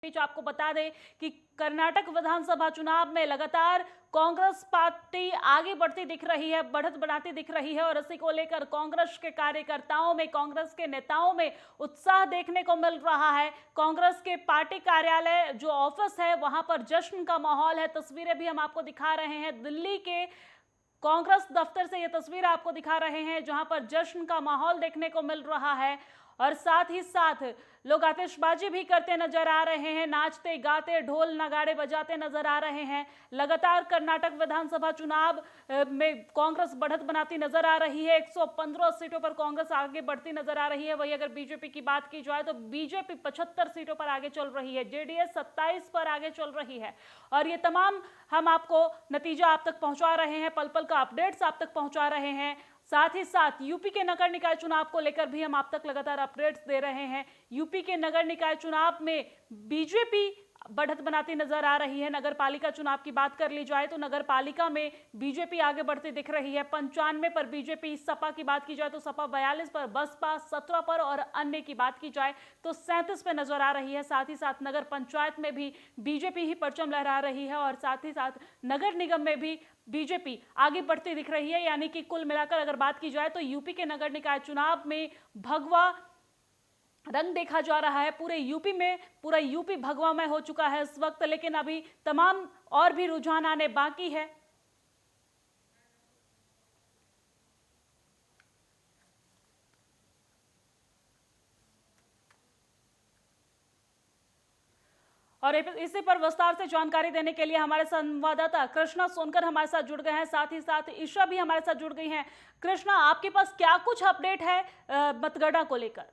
बीच आपको बता दें कि कर्नाटक विधानसभा चुनाव में लगातार कांग्रेस पार्टी आगे बढ़ती दिख रही है, बढ़त बढ़ाती दिख रही है और इसी को लेकर कांग्रेस के कार्यकर्ताओं में, कांग्रेस के नेताओं में उत्साह देखने को मिल रहा है। कांग्रेस के पार्टी कार्यालय जो ऑफिस है वहां पर जश्न का माहौल है। तस्वीरें भी हम आपको दिखा रहे हैं, दिल्ली के कांग्रेस दफ्तर से ये तस्वीर आपको दिखा रहे हैं जहां पर जश्न का माहौल देखने को मिल रहा है और साथ ही साथ लोग आतिशबाजी भी करते नजर आ रहे हैं, नाचते गाते ढोल नगाड़े बजाते नजर आ रहे हैं। लगातार कर्नाटक विधानसभा चुनाव में कांग्रेस बढ़त बनाती नजर आ रही है। 115 सीटों पर कांग्रेस आगे बढ़ती नजर आ रही है। वही अगर बीजेपी की बात की जाए तो बीजेपी 75 सीटों पर आगे चल रही है, जेडीएस 27 पर आगे चल रही है और ये तमाम हम आपको नतीजा आप तक पहुंचा रहे हैं, पल पल का अपडेट्स आप तक पहुंचा रहे हैं। साथ ही साथ यूपी के नगर निकाय चुनाव को लेकर भी हम आप तक लगातार अपडेट्स दे रहे हैं। यूपी के नगर निकाय चुनाव में बीजेपी बढ़त बनाती नजर आ रही है। नगर पालिका चुनाव की बात कर ली जाए तो नगर पालिका में बीजेपी आगे बढ़ती दिख रही है। 95 पर बीजेपी, सपा की बात की जाए तो सपा 42 पर, बसपा 17 पर और अन्य की बात की जाए तो 37 पे नजर आ रही है। साथ ही साथ नगर पंचायत में भी बीजेपी ही परचम लहरा रही है और साथ ही साथ नगर निगम में भी बीजेपी आगे बढ़ती दिख रही है। यानी कि कुल मिलाकर अगर बात की जाए तो यूपी के नगर निकाय चुनाव में भगवा रंग देखा जा रहा है। पूरे यूपी में पूरा यूपी भगवामय हो चुका है इस वक्त, लेकिन अभी तमाम और भी रुझान आने बाकी है। और इसी पर विस्तार से जानकारी देने के लिए हमारे संवाददाता कृष्णा सोनकर हमारे साथ जुड़ गए हैं, साथ ही साथ ईशा भी हमारे साथ जुड़ गई हैं। कृष्णा, आपके पास क्या कुछ अपडेट है मतगणना को लेकर?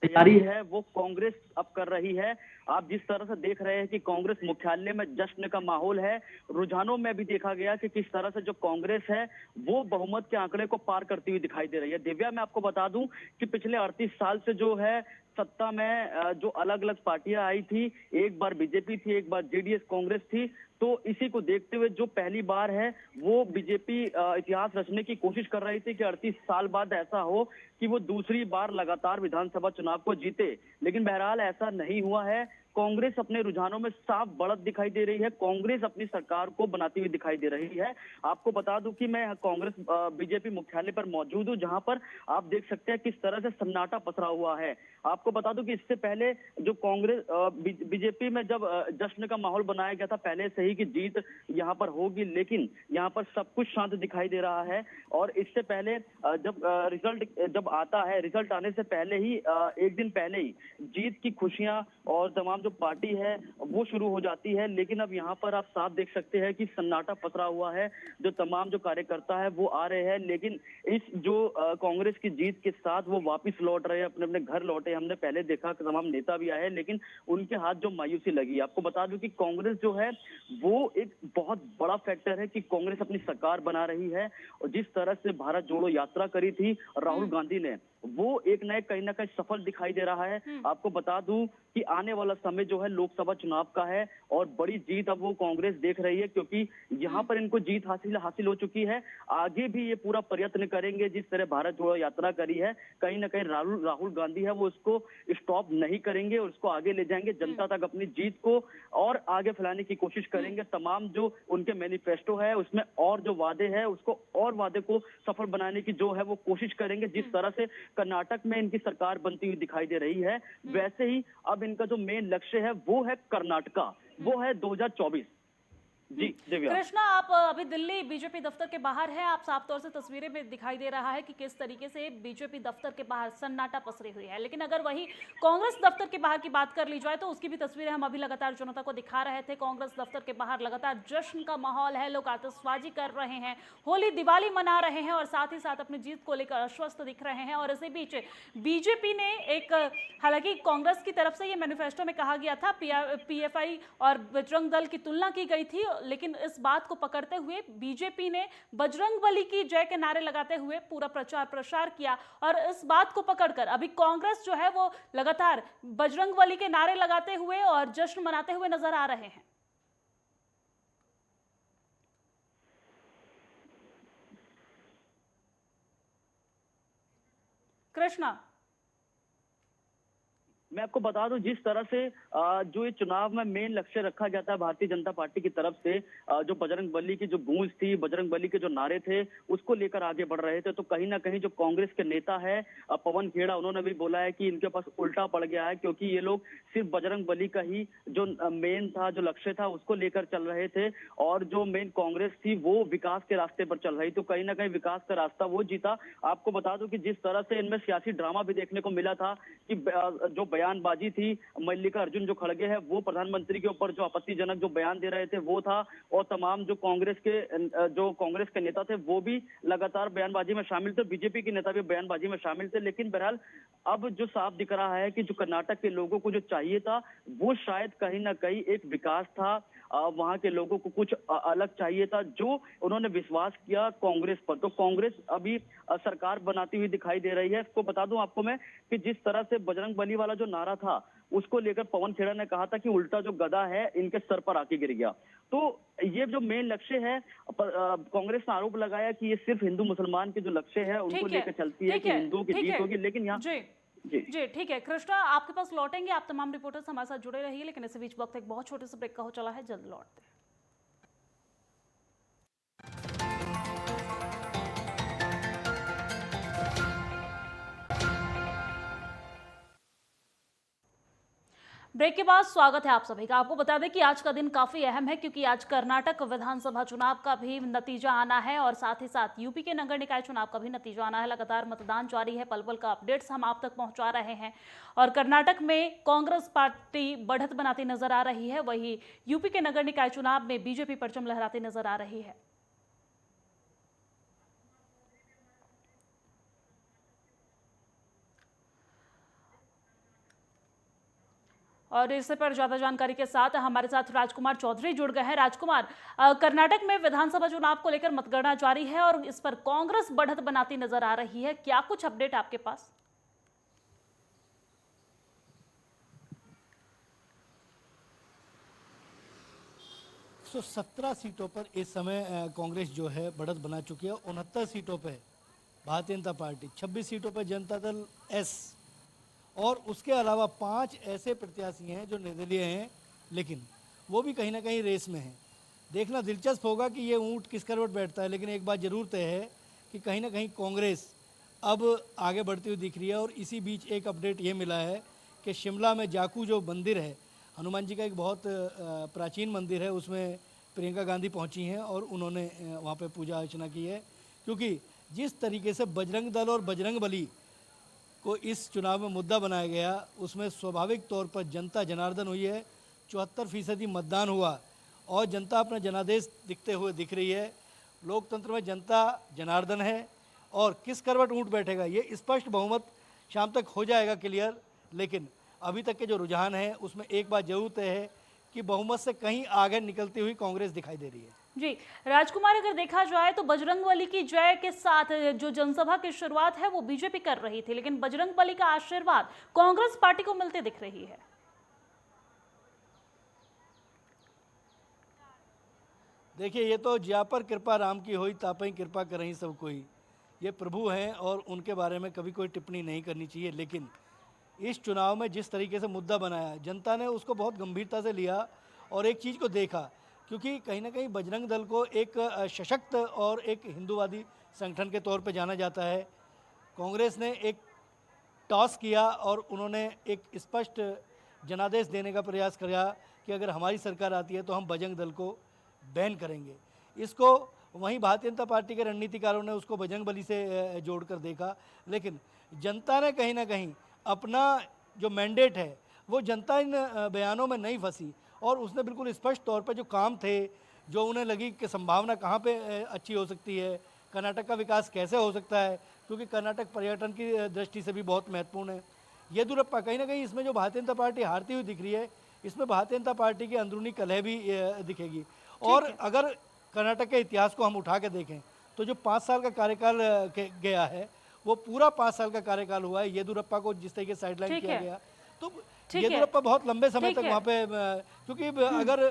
तैयारी है वो कांग्रेस अब कर रही है। आप जिस तरह से देख रहे हैं कि कांग्रेस मुख्यालय में जश्न का माहौल है, रुझानों में भी देखा गया कि किस तरह से जो कांग्रेस है वो बहुमत के आंकड़े को पार करती हुई दिखाई दे रही है। दिव्या, मैं आपको बता दूं कि पिछले 38 साल से जो है सत्ता में जो अलग अलग पार्टियां आई थी, एक बार बीजेपी थी, एक बार जेडीएस कांग्रेस थी, तो इसी को देखते हुए जो पहली बार है वो बीजेपी इतिहास रचने की कोशिश कर रही थी कि 38 साल बाद ऐसा हो कि वो दूसरी बार लगातार विधानसभा चुनाव को जीते। लेकिन बहरहाल ऐसा नहीं हुआ है। कांग्रेस अपने रुझानों में साफ बढ़त दिखाई दे रही है, कांग्रेस अपनी सरकार को बनाती हुई दिखाई दे रही है। आपको बता दूं कि मैं कांग्रेस बीजेपी मुख्यालय पर मौजूद हूं, जहां पर आप देख सकते हैं किस तरह से सन्नाटा पसरा हुआ है। आपको बता दूं कि इससे पहले जो कांग्रेस बीजेपी में जब जश्न का माहौल बनाया गया था पहले से ही कि जीत यहां पर होगी, लेकिन यहां पर सब कुछ शांत दिखाई दे रहा है। और इससे पहले जब रिजल्ट जब आता है, रिजल्ट आने से पहले ही एक दिन पहले ही जीत की खुशियां और तमाम जो पार्टी है वो शुरू हो जाती है। लेकिन अब यहाँ पर आप साफ देख सकते हैं कि सन्नाटा पसरा हुआ है। जो तमाम जो कार्यकर्ता है वो आ रहे हैं, लेकिन इस जो कांग्रेस की जीत के साथ वो वापस लौट रहे हैं, अपने अपने घर लौटे। हमने पहले देखा कि तमाम नेता भी आए, लेकिन उनके हाथ जो मायूसी लगी। आपको बता दूं कि कांग्रेस जो है वो एक बहुत बड़ा फैक्टर है कि कांग्रेस अपनी सरकार बना रही है। और जिस तरह से भारत जोड़ो यात्रा करी थी राहुल गांधी ने, वो एक नए कहीं ना कहीं सफल दिखाई दे रहा है। आपको बता दूं कि आने वाला समय जो है लोकसभा चुनाव का है और बड़ी जीत अब वो कांग्रेस देख रही है, क्योंकि यहाँ पर इनको जीत हासिल हो चुकी है। आगे भी ये पूरा प्रयत्न करेंगे। जिस तरह भारत जोड़ो यात्रा करी है, कहीं ना कहीं राहुल गांधी है वो उसको स्टॉप नहीं करेंगे और उसको आगे ले जाएंगे। जनता तक अपनी जीत को और आगे फैलाने की कोशिश करेंगे। तमाम जो उनके मैनिफेस्टो है उसमें और जो वादे हैं उसको और वादे को सफल बनाने की जो है वो कोशिश करेंगे। जिस तरह से कर्नाटक में इनकी सरकार बनती हुई दिखाई दे रही है, वैसे ही अब इनका जो मेन लक्ष्य है वो है कर्नाटका, वो है 2024। जी दिव्या। कृष्णा, आप अभी दिल्ली बीजेपी दफ्तर के बाहर हैं। आप साफ तौर से तस्वीरें में दिखाई दे रहा है कि किस तरीके से बीजेपी दफ्तर के बाहर सन्नाटा पसरी हुई है। लेकिन अगर वही कांग्रेस दफ्तर के बाहर की बात कर ली जाए तो उसकी भी तस्वीरें हम अभी लगातार जनता को दिखा रहे थे। कांग्रेस दफ्तर के बाहर लगातार जश्न का माहौल है, लोग आतिशबाजी कर रहे हैं, होली दिवाली मना रहे हैं और साथ ही साथ अपनी जीत को लेकर आश्वस्त दिख रहे हैं। और इसी बीच बीजेपी ने एक, हालांकि कांग्रेस की तरफ से ये मैनिफेस्टो में कहा गया था, पीएफआई और बजरंग दल की तुलना की गई थी, लेकिन इस बात को पकड़ते हुए बीजेपी ने बजरंगबली की जय के नारे लगाते हुए पूरा प्रचार प्रसार किया। और इस बात को पकड़कर अभी कांग्रेस जो है वो लगातार बजरंगबली के नारे लगाते हुए और जश्न मनाते हुए नजर आ रहे हैं। कृष्णा। मैं आपको बता दूं, जिस तरह से जो ये चुनाव में मेन लक्ष्य रखा जाता है भारतीय जनता पार्टी की तरफ से, जो बजरंग बली की जो गूंज थी, बजरंग बली के जो नारे थे, उसको लेकर आगे बढ़ रहे थे, तो कहीं ना कहीं जो कांग्रेस के नेता है पवन खेड़ा, उन्होंने भी बोला है कि इनके पास उल्टा पड़ गया है, क्योंकि ये लोग सिर्फ बजरंग बली का ही जो मेन था, जो लक्ष्य था, उसको लेकर चल रहे थे, और जो मेन कांग्रेस थी वो विकास के रास्ते पर चल रही। तो कहीं ना कहीं विकास का रास्ता वो जीता। आपको बता दूं कि जिस तरह से इनमें सियासी ड्रामा भी देखने को मिला था कि जो बयानबाजी थी, मल्लिका अर्जुन जो खड़गे है वो प्रधानमंत्री के ऊपर जो आपत्तिजनक जो बयान दे रहे थे वो था, और तमाम जो कांग्रेस के नेता थे वो भी लगातार बयानबाजी में शामिल थे, बीजेपी के नेता भी बयानबाजी में शामिल थे। लेकिन बहरहाल अब जो साफ दिख रहा है कि जो कर्नाटक के लोगों को जो चाहिए था वो शायद कहीं ना कहीं एक विकास था, वहां के लोगों को कुछ अलग चाहिए था, जो उन्होंने विश्वास किया कांग्रेस पर। तो कांग्रेस अभी सरकार बनाती हुई दिखाई दे रही है। इसको बता दूं आपको मैं कि जिस तरह से बजरंग बली वाला जो नारा था उसको लेकर पवन खेड़ा ने कहा था कि उल्टा जो गधा है इनके सर पर आके गिर गया। तो ये जो मेन लक्ष्य है, कांग्रेस ने आरोप लगाया कि ये सिर्फ हिंदू मुसलमान के जो लक्ष्य है उनको लेकर चलती है कि हिंदुओं की जीत होगी, लेकिन यहाँ जी जी ठीक है कृष्णा, आपके पास लौटेंगे। आप तमाम रिपोर्टर्स हमारे साथ जुड़े रहिए, लेकिन इसी बीच वक्त एक बहुत छोटे से ब्रेक का हो चला है, जल्द लौटते हैं। ब्रेक के बाद स्वागत है आप सभी का। आपको बता दें कि आज का दिन काफी अहम है, क्योंकि आज कर्नाटक विधानसभा चुनाव का भी नतीजा आना है और साथ ही साथ यूपी के नगर निकाय चुनाव का भी नतीजा आना है। लगातार मतदान जारी है, पल पल का अपडेट्स हम आप तक पहुंचा रहे हैं। और कर्नाटक में कांग्रेस पार्टी बढ़त बनाती नजर आ रही है, वहीं यूपी के नगर निकाय चुनाव में बीजेपी परचम लहराती नजर आ रही है। और इस पर ज्यादा जानकारी के साथ हमारे साथ राजकुमार चौधरी जुड़ गए हैं। राजकुमार, कर्नाटक में विधानसभा चुनाव को लेकर मतगणना जारी है और इस पर कांग्रेस बढ़त बनाती नजर आ रही है, क्या कुछ अपडेट आपके पास? तो 17 सीटों पर इस समय कांग्रेस जो है बढ़त बना चुकी है। 69 सीटों पे भारतीय जनता पार्टी, 26 सीटों पर जनता दल एस, और उसके अलावा 5 ऐसे प्रत्याशी हैं जो निर्दलीय हैं, लेकिन वो भी कहीं ना कहीं रेस में हैं। देखना दिलचस्प होगा कि ये ऊंट किस करवट बैठता है, लेकिन एक बात जरूर तय है कि कहीं ना कहीं कांग्रेस अब आगे बढ़ती हुई दिख रही है। और इसी बीच एक अपडेट ये मिला है कि शिमला में जाकू जो मंदिर है, हनुमान जी का एक बहुत प्राचीन मंदिर है, उसमें प्रियंका गांधी पहुंची हैं और उन्होंने वहाँ पे पूजा अर्चना की है, क्योंकि जिस तरीके से बजरंग दल और बजरंग बली को इस चुनाव में मुद्दा बनाया गया, उसमें स्वाभाविक तौर पर जनता जनार्दन हुई है। 74% मतदान हुआ और जनता अपना जनादेश दिखते हुए दिख रही है। लोकतंत्र में जनता जनार्दन है और किस करवट ऊँट बैठेगा ये स्पष्ट बहुमत शाम तक हो जाएगा क्लियर। लेकिन अभी तक के जो रुझान है उसमें एक बात जरूर तय है कि बहुमत से कहीं आगे निकलती हुई कांग्रेस दिखाई दे रही है। जी राजकुमार, अगर देखा जाए तो बजरंगबली की जय के साथ जो जनसभा की शुरुआत है वो बीजेपी कर रही थी, लेकिन बजरंगबली का आशीर्वाद कांग्रेस पार्टी को मिलते दिख रही है। देखिए, ये तो ज्या पर कृपा राम की होई तापई कृपा करही सब कोई, ये प्रभु हैं और उनके बारे में कभी कोई टिप्पणी नहीं करनी चाहिए। लेकिन इस चुनाव में जिस तरीके से मुद्दा बनाया, जनता ने उसको बहुत गंभीरता से लिया और एक चीज़ को देखा, क्योंकि कहीं ना कहीं बजरंग दल को एक सशक्त और एक हिंदूवादी संगठन के तौर पे जाना जाता है। कांग्रेस ने एक टॉस किया और उन्होंने एक स्पष्ट जनादेश देने का प्रयास किया कि अगर हमारी सरकार आती है तो हम बजरंग दल को बैन करेंगे। इसको वहीं भारतीय जनता पार्टी के रणनीतिकारों ने उसको बजरंग बली से जोड़कर देखा, लेकिन जनता ने कहीं ना कहीं अपना जो मैंडेट है वो जनता इन बयानों में नहीं फंसी और उसने बिल्कुल स्पष्ट तौर पर जो काम थे, जो उन्हें लगी कि संभावना कहाँ पे अच्छी हो सकती है, कर्नाटक का विकास कैसे हो सकता है, क्योंकि कर्नाटक पर्यटन की दृष्टि से भी बहुत महत्वपूर्ण है। येदियुरप्पा कहीं ना कहीं इसमें जो भारतीय जनता पार्टी हारती हुई दिख रही है, इसमें भारतीय जनता पार्टी की अंदरूनी कलह भी दिखेगी। और अगर कर्नाटक के इतिहास को हम उठा के देखें तो जो 5 साल का कार्यकाल गया है वो पूरा 5 साल का कार्यकाल हुआ है। येदियुरप्पा को जिस तरीके साइडलाइन किया गया, तो येदियुरप्पा बहुत लंबे समय तक वहाँ पे, क्योंकि अगर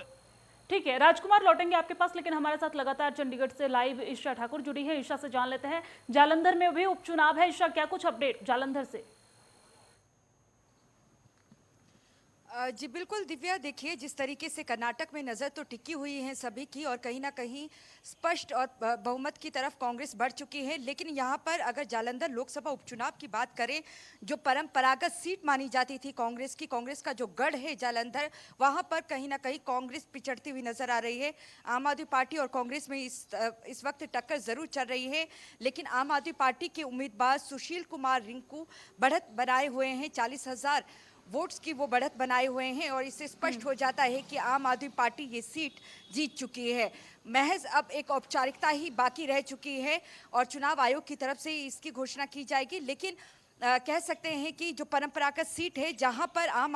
ठीक है राजकुमार, लौटेंगे आपके पास, लेकिन हमारे साथ लगातार चंडीगढ़ से लाइव ईशा ठाकुर जुड़ी है। ईशा से जान लेते हैं, जालंधर में भी उपचुनाव है। ईशा, क्या कुछ अपडेट जालंधर से? जी बिल्कुल दिव्या, देखिए जिस तरीके से कर्नाटक में नज़र तो टिकी हुई है सभी की और कहीं ना कहीं स्पष्ट और बहुमत की तरफ कांग्रेस बढ़ चुकी है, लेकिन यहाँ पर अगर जालंधर लोकसभा उपचुनाव की बात करें, जो परंपरागत सीट मानी जाती थी कांग्रेस का जो गढ़ है जालंधर, वहाँ पर कहीं ना कहीं कांग्रेस पिछड़ती हुई नजर आ रही है। आम आदमी पार्टी और कांग्रेस में इस वक्त टक्कर जरूर चल रही है, लेकिन आम आदमी पार्टी के उम्मीदवार सुशील कुमार रिंकू बढ़त बनाए हुए हैं, 40,000 वोट्स की वो बढ़त बनाए हुए हैं और इससे स्पष्ट हो जाता है कि आम आदमी पार्टी ये सीट जीत चुकी है। महज अब एक औपचारिकता ही बाकी रह चुकी है और चुनाव आयोग की तरफ से इसकी घोषणा की जाएगी, लेकिन कह सकते हैं कि जो परंपरागत सीट है जहां पर आम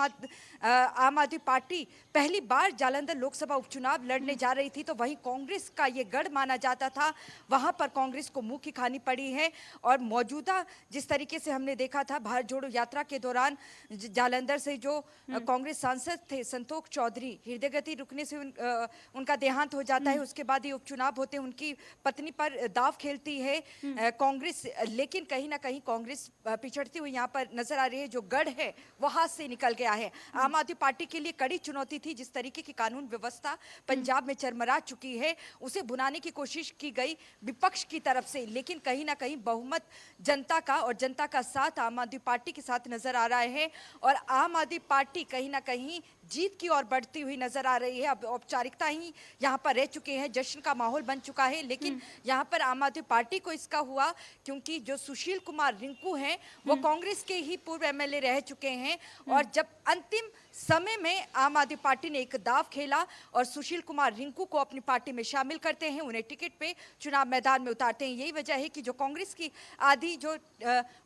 आदमी पार्टी पहली बार जालंधर लोकसभा उपचुनाव लड़ने जा रही थी, तो वहीं कांग्रेस का ये गढ़ माना जाता था, वहां पर कांग्रेस को मुंह की खानी पड़ी है। और मौजूदा जिस तरीके से हमने देखा था भारत जोड़ो यात्रा के दौरान जालंधर से जो कांग्रेस सांसद थे संतोष चौधरी, हृदय गति रुकने से उनका देहांत हो जाता है, उसके बाद ये उपचुनाव होते हैं, उनकी पत्नी पर दाव खेलती है कांग्रेस, लेकिन कहीं ना कहीं कांग्रेस पिछड़ती हुई यहाँ पर नजर आ रही है। जो गढ़ है वो हाथ से निकल गया है। आम आदमी पार्टी के लिए कड़ी चुनौती थी, जिस तरीके की कानून व्यवस्था पंजाब में चरमरा चुकी है उसे भुनाने की कोशिश की गई विपक्ष की तरफ से, लेकिन कहीं ना कहीं बहुमत जनता का और जनता का साथ आम आदमी पार्टी के साथ नजर आ रहा है और आम आदमी पार्टी कहीं ना कहीं जीत की ओर बढ़ती हुई नजर आ रही है। अब औपचारिकता ही यहाँ पर रह चुके हैं, जश्न का माहौल बन चुका है, लेकिन यहाँ पर आम आदमी पार्टी को इसका हुआ क्योंकि जो सुशील कुमार रिंकू हैं वो कांग्रेस के ही पूर्व एमएलए रह चुके हैं और जब अंतिम समय में आम आदमी पार्टी ने एक दाव खेला और सुशील कुमार रिंकू को अपनी पार्टी में शामिल करते हैं, उन्हें टिकट पे चुनाव मैदान में उतारते हैं। यही वजह है कि जो कांग्रेस की आधी जो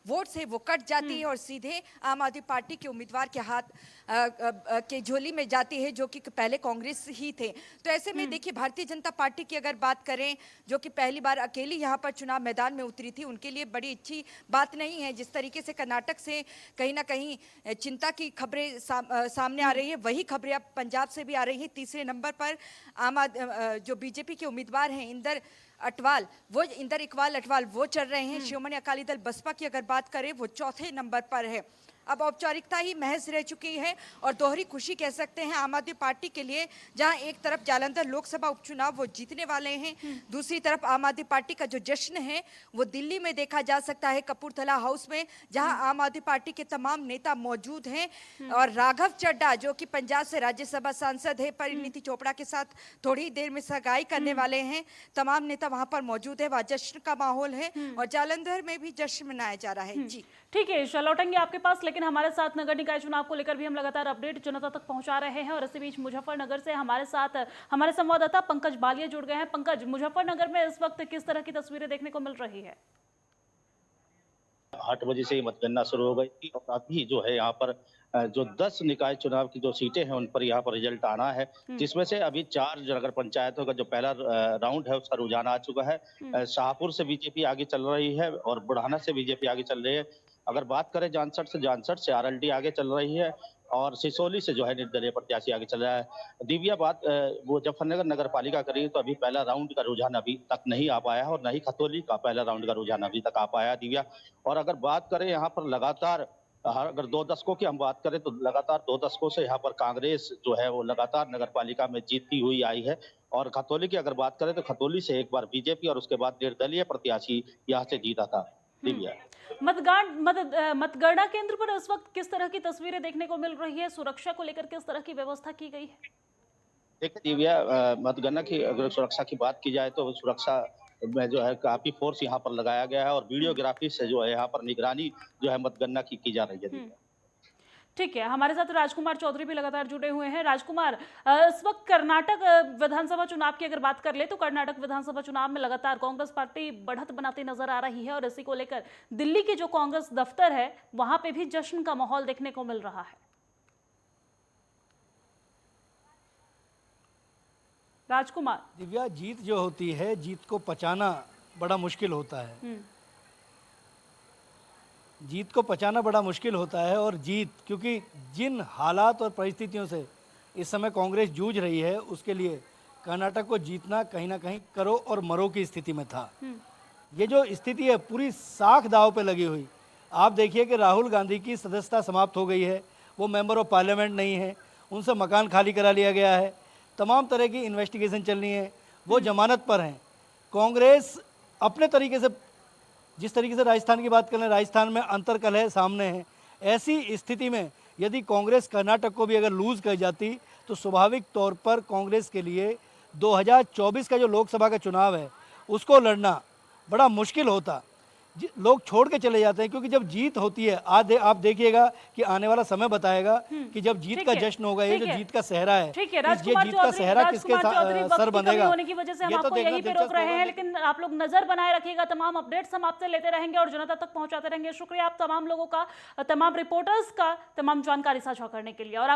वोट्स है वो कट जाती है और सीधे आम आदमी पार्टी के उम्मीदवार के हाथ के झोली में जाती है, जो कि पहले कांग्रेस ही थे। तो ऐसे में देखिए भारतीय जनता पार्टी की अगर बात करें, जो कि पहली बार अकेली यहाँ पर चुनाव मैदान में उतरी थी, उनके लिए बड़ी अच्छी बात नहीं है। जिस तरीके से कर्नाटक से कहीं ना कहीं चिंता की खबरें सामने आ रही है, वही खबरें अब पंजाब से भी आ रही है। तीसरे नंबर पर जो बीजेपी के उम्मीदवार हैं इंदर इकबाल अटवाल वो चल रहे हैं। शिरोमणि अकाली दल बसपा की अगर बात करें वो चौथे नंबर पर है। अब औपचारिकता ही महज रह चुकी है और दोहरी खुशी कह सकते हैं आम आदमी पार्टी के लिए, जहां एक तरफ जालंधर लोकसभा उपचुनाव वो जीतने वाले हैं, दूसरी तरफ आम आदमी पार्टी का जो जश्न है वो दिल्ली में देखा जा सकता है कपूरथला हाउस में, जहां आम आदमी पार्टी के तमाम नेता मौजूद हैं और राघव चड्ढा जो कि पंजाब से राज्यसभा सांसद है, परिणीति चोपड़ा के साथ थोड़ी देर में सगाई करने वाले हैं, तमाम नेता वहां पर मौजूद है, वहां जश्न का माहौल है और जालंधर में भी जश्न मनाया जा रहा है। जी ठीक है, लौटेंगे आपके पास, लेकिन हमारे साथ नगर निकाय चुनाव को लेकर भी हम लगातार अपडेट जनता तक पहुंचा रहे हैं और इसी बीच मुजफ्फरनगर से हमारे साथ हमारे संवाददाता पंकज बालिया जुड़ गए हैं। पंकज, मुजफ्फरनगर में इस वक्त किस तरह की तस्वीरें देखने को मिल रही है? 8 बजे से ही मतगणना शुरू हो गई थी और अभी जो है यहाँ पर जो 10 निकाय चुनाव की जो सीटें हैं उन पर यहाँ पर रिजल्ट आना है, जिसमें से अभी 4 नगर पंचायतों का जो पहला राउंड है उसका रुझान आ चुका है। शाहपुर से बीजेपी आगे चल रही है और बुढ़ाना से बीजेपी आगे चल रही है। अगर बात करें जानसठ से आरएलडी आगे चल रही है और सिसोली से जो है निर्दलीय प्रत्याशी आगे चल रहा है। दिव्या बात वो मुजफ्फरनगर नगर पालिका करें तो अभी पहला राउंड का रुझान अभी तक नहीं आ पाया है और न ही खतौली का पहला राउंड का रुझान अभी तक आ पाया दिव्या। और अगर बात करें यहाँ पर लगातार अगर 2 दशकों की हम बात करें तो लगातार 2 दशकों से यहाँ पर कांग्रेस जो है वो लगातार नगर पालिका में जीतती हुई आई है। और खतौली की अगर बात करें तो खतौली से एक बार बीजेपी और उसके बाद निर्दलीय प्रत्याशी यहाँ से जीता था दिव्या। मतगणना केंद्र पर इस वक्त किस तरह की तस्वीरें देखने को मिल रही है? सुरक्षा को लेकर किस तरह की व्यवस्था की गई है? देखिए दिव्या, मतगणना की अगर सुरक्षा की बात की जाए तो सुरक्षा में जो है काफी फोर्स यहाँ पर लगाया गया है और वीडियोग्राफी से जो है यहाँ पर निगरानी जो है मतगणना की जा रही है। ठीक है, हमारे साथ राजकुमार चौधरी भी लगातार जुड़े हुए हैं। राजकुमार, इस वक्त कर्नाटक विधानसभा चुनाव की अगर बात कर ले तो कर्नाटक विधानसभा चुनाव में लगातार कांग्रेस पार्टी बढ़त बनाती नजर आ रही है और इसी को लेकर दिल्ली की जो कांग्रेस दफ्तर है वहां पे भी जश्न का माहौल देखने को मिल रहा है। राजकुमार, दिव्या, जीत जो होती है, जीत को पचाना बड़ा मुश्किल होता है। जीत को पचाना बड़ा मुश्किल होता है और जीत, क्योंकि जिन हालात और परिस्थितियों से इस समय कांग्रेस जूझ रही है उसके लिए कर्नाटक को जीतना कहीं ना कहीं करो और मरो की स्थिति में था। ये जो स्थिति है पूरी साख दाव पे लगी हुई। आप देखिए कि राहुल गांधी की सदस्यता समाप्त हो गई है वो मेंबर ऑफ पार्लियामेंट नहीं है, उनसे मकान खाली करा लिया गया है, तमाम तरह की इन्वेस्टिगेशन चल रही है, वो जमानत पर हैं। कांग्रेस अपने तरीके से, जिस तरीके से राजस्थान की बात करें, राजस्थान में अंतर्कलह सामने है। ऐसी स्थिति में यदि कांग्रेस कर्नाटक को भी अगर लूज़ कर जाती तो स्वाभाविक तौर पर कांग्रेस के लिए 2024 का जो लोकसभा का चुनाव है उसको लड़ना बड़ा मुश्किल होता। लोग छोड़ के चले जाते हैं, क्योंकि जब जीत होती है, आज आप देखिएगा कि आने वाला समय बताएगा कि जब जीत का जश्न होगा, ये जो जीत का सहरा है, ठीक है, ये राजकुमार जीत का सहरा किसके सर बंधेगा, होने की वजह से हम ये तो आपको देखना यहीं पे रोक दिलचस्प रहे होगा। हैं, लेकिन आप लोग नजर बनाए रखिएगा, तमाम अपडेट्स हम आपसे लेते रहेंगे और जनता तक पहुंचाते रहेंगे। शुक्रिया आप तमाम लोगों का, तमाम रिपोर्टर्स का, तमाम जानकारी साझा करने के लिए। और